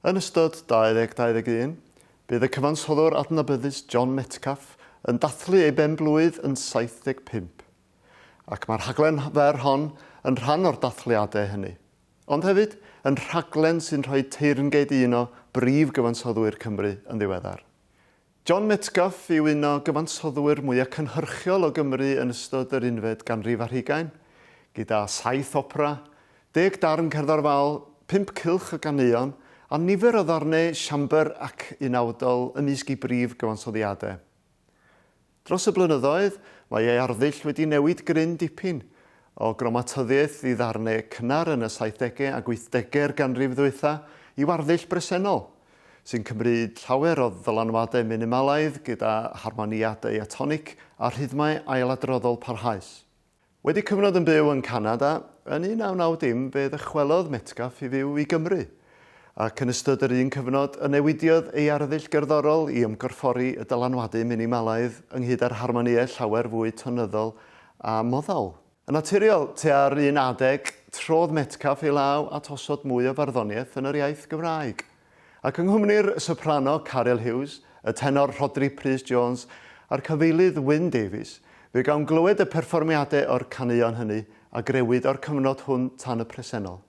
Yn ystod 2021, bydd y cyfansoddwr adnabyddus John Metcalf yn dathlu ei blwydd yn 75. Ac mae'r rhaglen fer hon yn rhan o'r dathliadau hynny. Ond hefyd, yn rhaglen sy'n rhoi teyrnged un o brif gyfansoddwyr Cymru yn ddiweddar. John Metcalf yw un o gyfansoddwyr mwyaf cynhyrchiol o Gymru yn ystod yr 20th, gyda 7 opera, 10 darn cerddorfaol, 5 cylch o ganeuon, a nifer o ddarnau siambr ac unawdol ymysg i brif gyfansoddiadau. Dros y blynyddoedd, mae ei arddull wedi newid gryn dipyn o gromatyddiaeth i ddarnau cynnar yn y 70au a 80au'r ganrif ddwytha i arddull bresennol, sy'n cymryd llawer o ddylanwadau minimalaidd gyda harmoniadau atonig a rhythmau ailadroddol parhaus. Wedi cyfnod yn byw yn Canada, yn 1990 fe ddychwelodd Metcalf i fyw i Gymru, ac yn ystod yr un cyfnod y newidiodd ei arddull gerddorol i ymgorffori y dylanwadu minimalaidd ynghyd â'r harmoniau llawer fwy tonyddol a moddal. Yn naturiol, tua'r 10 trodd Metcalf ei law at osod mwy o farddoniaeth yn yr iaith Gymraeg. Ac yng nghwmni'r soprano Carel Hughes, y tenor Rodri Prys Jones a'r cyfeilydd Wyn Davies, fe gawn glywed y perfformiadau o'r caneuon hynny a grewyd o'r cyfnod hwn tan y presennol.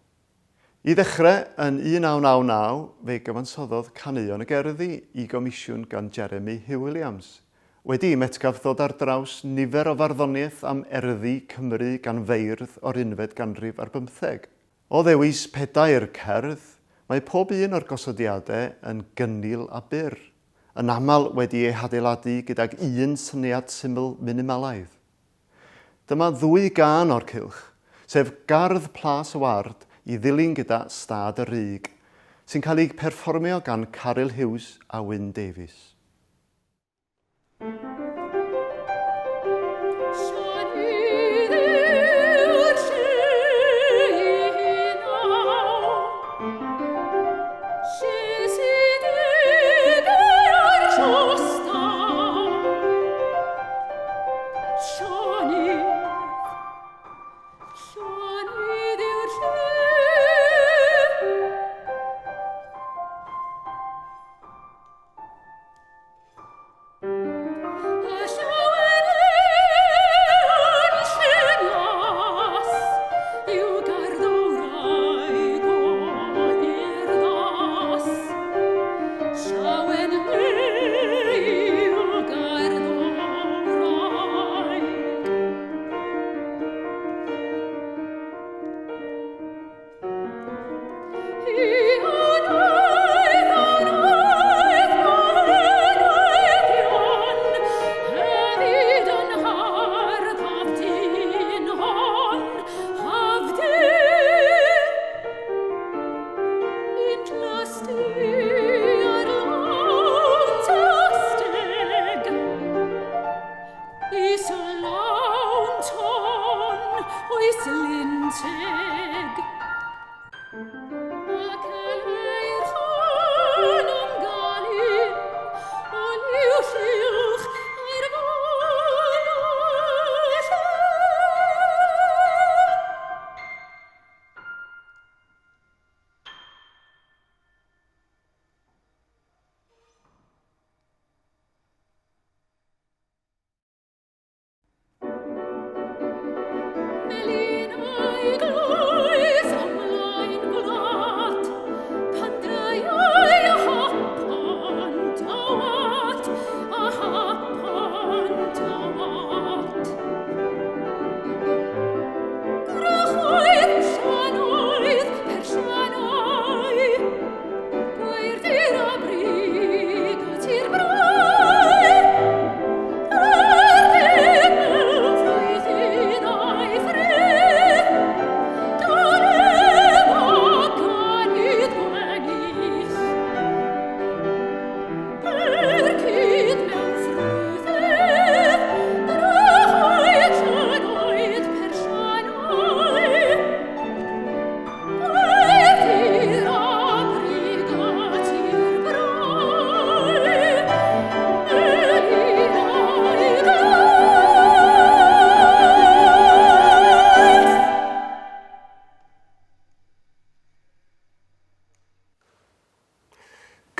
I ddechrau, yn 1999, fe gyfansoddodd caneuon y gerddi i gomisiwn gan Jeremy Hugh Williams. Wedi Metcalf ddod ar draws nifer o farddoniaeth am erddi Cymru gan feirdd o'r 15th. O ddewis 4 cerdd, mae pob un o'r gosodiadau yn gynnil a byr, yn aml wedi ei hadeiladu gydag un syniad syml minimalaidd. Dyma 2 gân o'r cylch, sef Gardd Plas y Ward i ddilyn gyda Stad y Rug, sy'n cael ei perfformio gan Carel Hughes a Wyn Davies. Glory.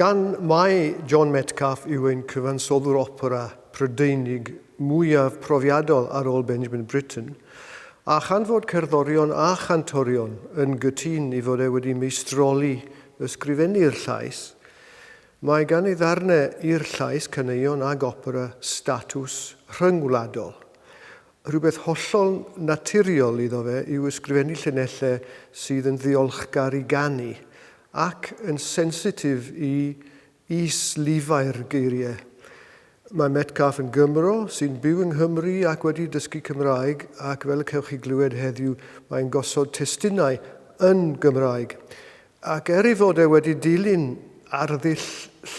Gan mai John Metcalf yw ein cyfansoddwr opera Prydeinig mwyaf profiadol ar ôl Benjamin Britten, a chan fod cerddorion a chantorion yn gytun i fod e wedi meistroli ysgrifennu'r llais, mae gan ei ddarnau i'r llais caneuon ag opera statws rhyngwladol. Rhywbeth hollol naturiol iddo fe yw ysgrifennu llinellau sydd yn ddiolchgar i ganu ac yn sensitif i is-lifau'r geiriau. Mae Metcalf yn Gymro sy'n byw yng Nghymru ac wedi dysgu Cymraeg ac fel y cewch chi glywed heddiw mae'n gosod testunau yn Gymraeg. Ac ei fod e wedi dilyn arddull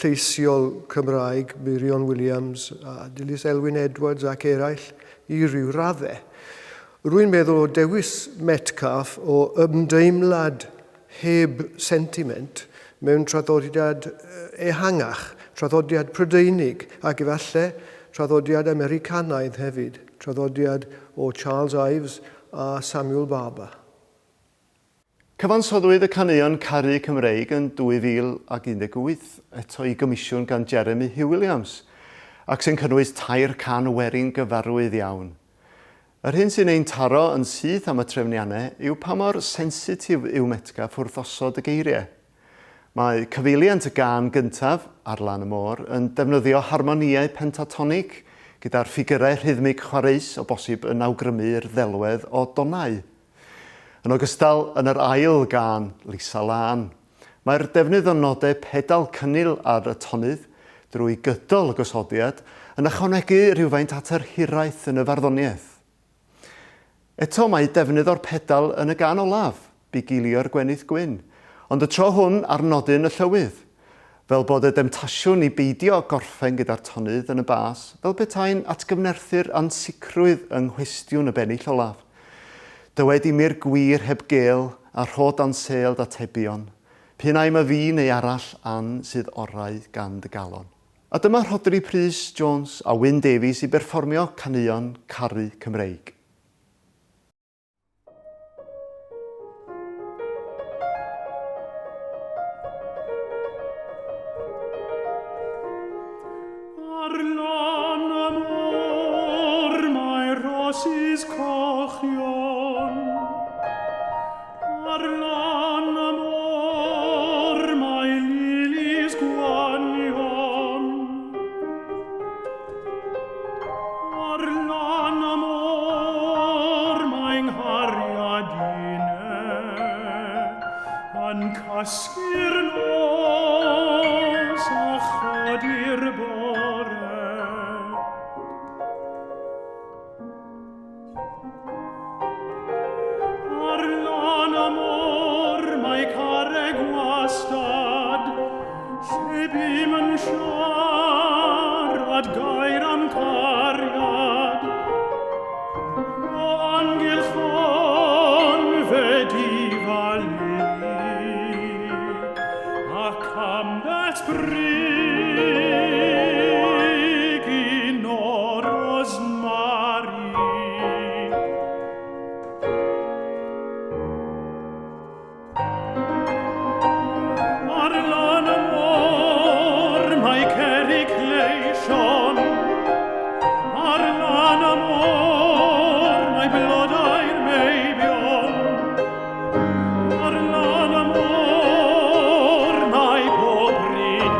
lleisiol Cymraeg, Mirion Williams a Dilys Elwyn Edwards ac eraill i ryw raddau. Rwy'n meddwl o dewis Metcalf o ymdeimlad heb sentiment mewn traddodiad ehangach, traddodiad Prydeinig ac efallai traddodiad Americanaidd hefyd, traddodiad o Charles Ives a Samuel Barber. Cyfansoddwyd y caneuon Caru Cymreig yn 2018, eto i gomisiwn gan Jeremy Hugh Williams, ac sy'n cynnwys 200 werin gyfarwydd iawn. Yr hyn sy'n ein taro yn syth am y trefniannau yw pa mor sensitif yw Metcalf wrth osod y geiriau. Mae cyfeiliant y gân gyntaf, ar lan y môr, yn defnyddio harmoniau pentatonig gyda'r ffigurau rhythmig chwaraeus o bosib yn awgrymu'r ddelwedd o donau. Yn ogystal yn yr ail gân, Lisa Lan, mae'r defnydd o nodau pedal cynnil ar y tonydd drwy gydol y gosodiad yn ychwanegu rhywfaint at yr hiraeth yn y farddoniaeth. Eto mae defnydd o'r pedal yn y gân olaf, Bugilio'r Gwenydd Gwyn, ond y tro hwn ar nodyn y llywydd, fel bod y demtasiwn i beidio gorffen gyda'r tonydd yn y bas, fel petai'n atgyfnerthu'r ansicrwydd yng nghwestiwn y bennill olaf. Dywed i mi'r gwir heb gael a rhod anseld a tebion, p'un y fi neu arall an sydd orau gan dy galon. A dyma Rhodri Prys Jones a Wyn Davies i berfformio caneuon Caru Cymreig. Ar lan y môr mae rosys cochion. Ar lan y môr mae lilis gwanion. Ar lan y môr mae nghariadinau yn casgu'r nos a chodi'r bore. Ar lan y môr mae carreg wastad, lle bym yn siarad gair am cariad. O angylchon fe difalili, ac ambell brig un o rosmari. Ar lan y môr mae cerrig leision. Ar lan y môr mae blodau'r meibion. Ar lan y môr mae pob rin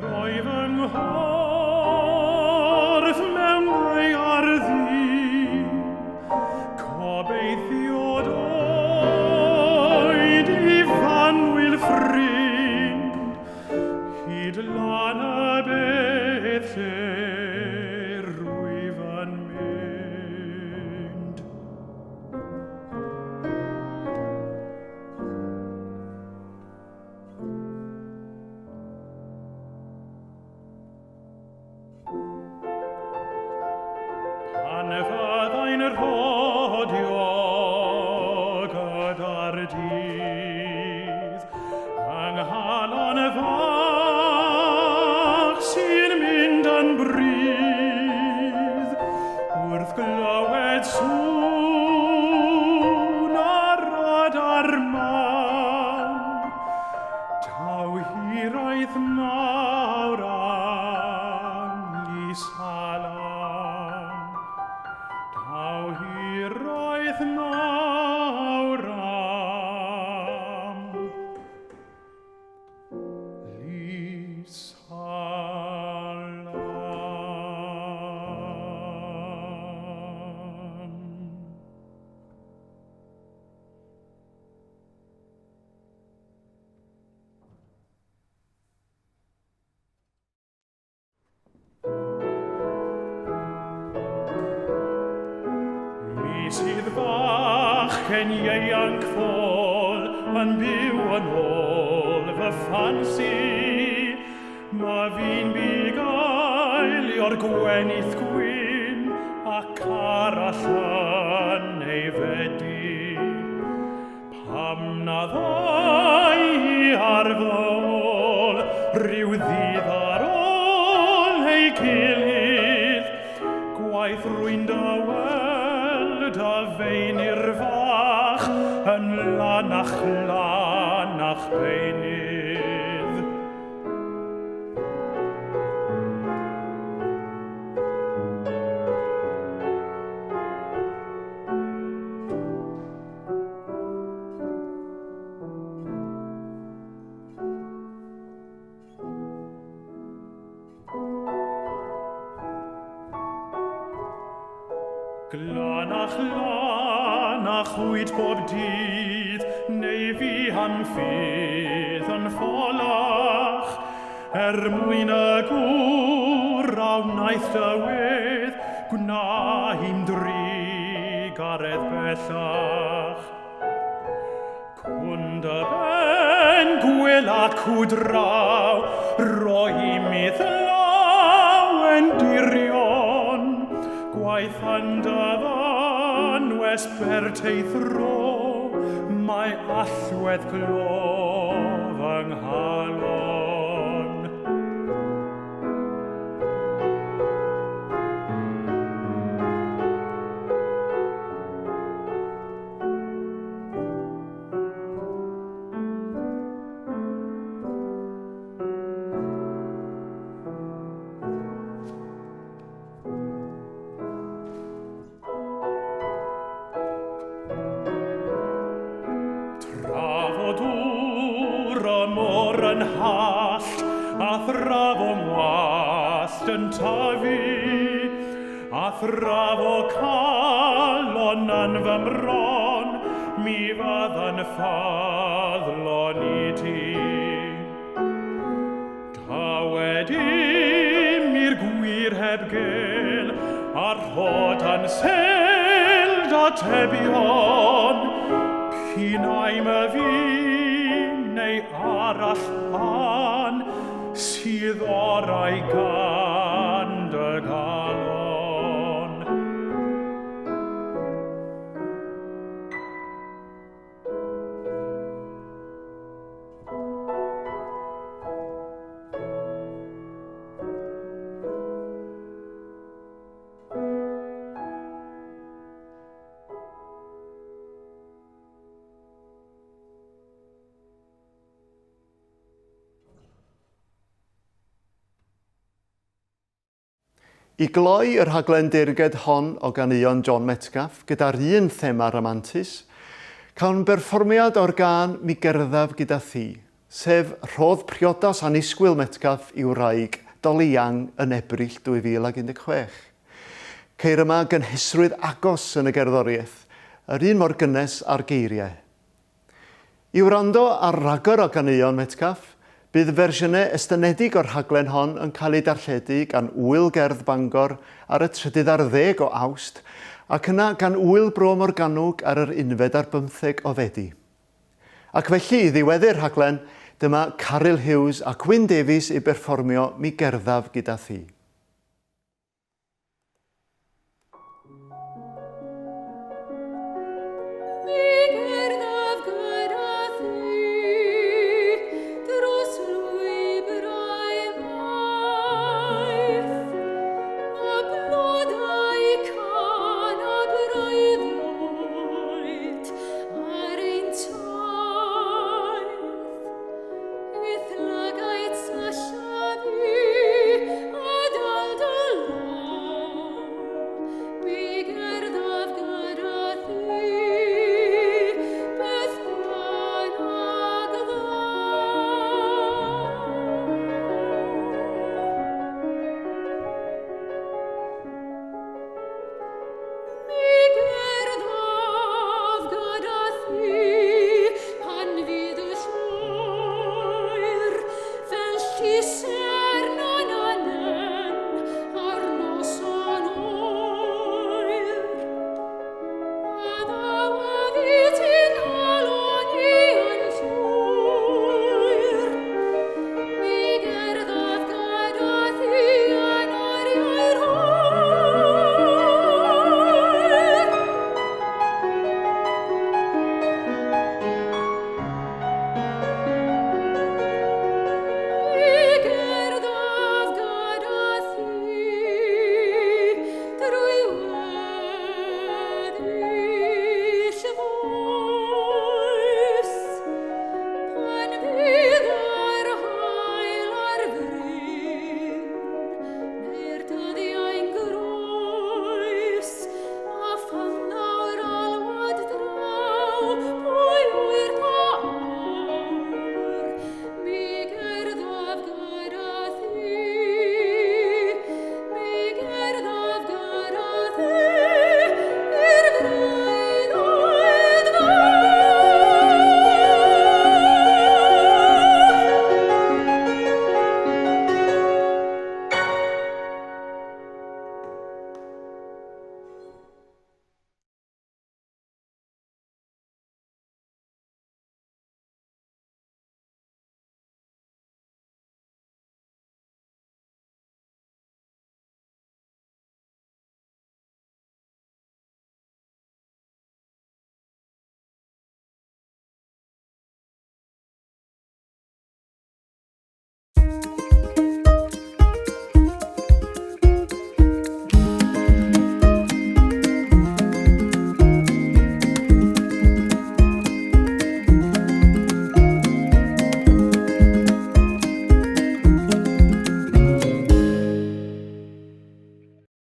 Roedd yng nghorff mewn ddaearddi, gobeithiod oed I fanwyl ffrind, hyd lan y beth lle rwyf yn mynd. Pan fyddai'n rhodio gyda'r dydd, yng nghalon y fach sy'n mynd yn brydd, wrth glywed sŵn ar radar man, taw hiraeth mawr am Salam. Taw hiraeth mawr am Salam. Mi sydd fachgen ieuanc ffôl yn byw yn ôl fy ffansi, ma fi'n bugail o'r gwenith gwyn ac arall yn ei fedi. Pam na ddau ar fy ôl, rhyw ddydd ar ôl ei gilydd, gwaith rwy'n dyweld a fein i'r fach yn lanach beinydd. Glanach hwyd bob dydd, neu fi am ffydd yn ffolach, mwyn y gŵr a wnaeth dywydd, gwna hi'n drigaredd bellach. Cwnd y ben gwyl ac wdraw, roi I meddlaw yn dirion, gwaith yn dyfan wesbert ei thro, mae allwedd glof yng nghalon. Yn hallt, a thraf o ngwallt yn tafu, a thraf o calon yn fy mron, mi fydda'n ffadlon I ti. Ta wedim i'r gwir heb gael, a'r hod yn seld a tebion, p'naim y fi neu arall an sydd orau gan dy galon. I gloi yr rhaglen dirged hon o ganeuon John Metcalf gyda'r un thema ramantus, cawn berfformiad o'r gân Mi Gerddaf Gyda Thi. sef rhodd priodas anisgwyl Metcalf i'w wraig Doliang yn Ebrill 2016. Ceir yma gynhesrwydd agos yn y gerddoriaeth, yr un mor gynnes a'r geiriau. I wrando ar ragor o ganeuon Metcalf, bydd fersiynau estynedig o'r rhaglen hon yn cael ei darlledu gan Gŵyl Gerdd Bangor ar y 13 o Awst ac yna gan Gŵyl Bro Morgannwg ar yr 15 o Fedi. Ac felly, i ddiweddu'r rhaglen, dyma Caryl Hughes a Gwyn Davies i berfformio Mi Gerddaf gyda thi. He said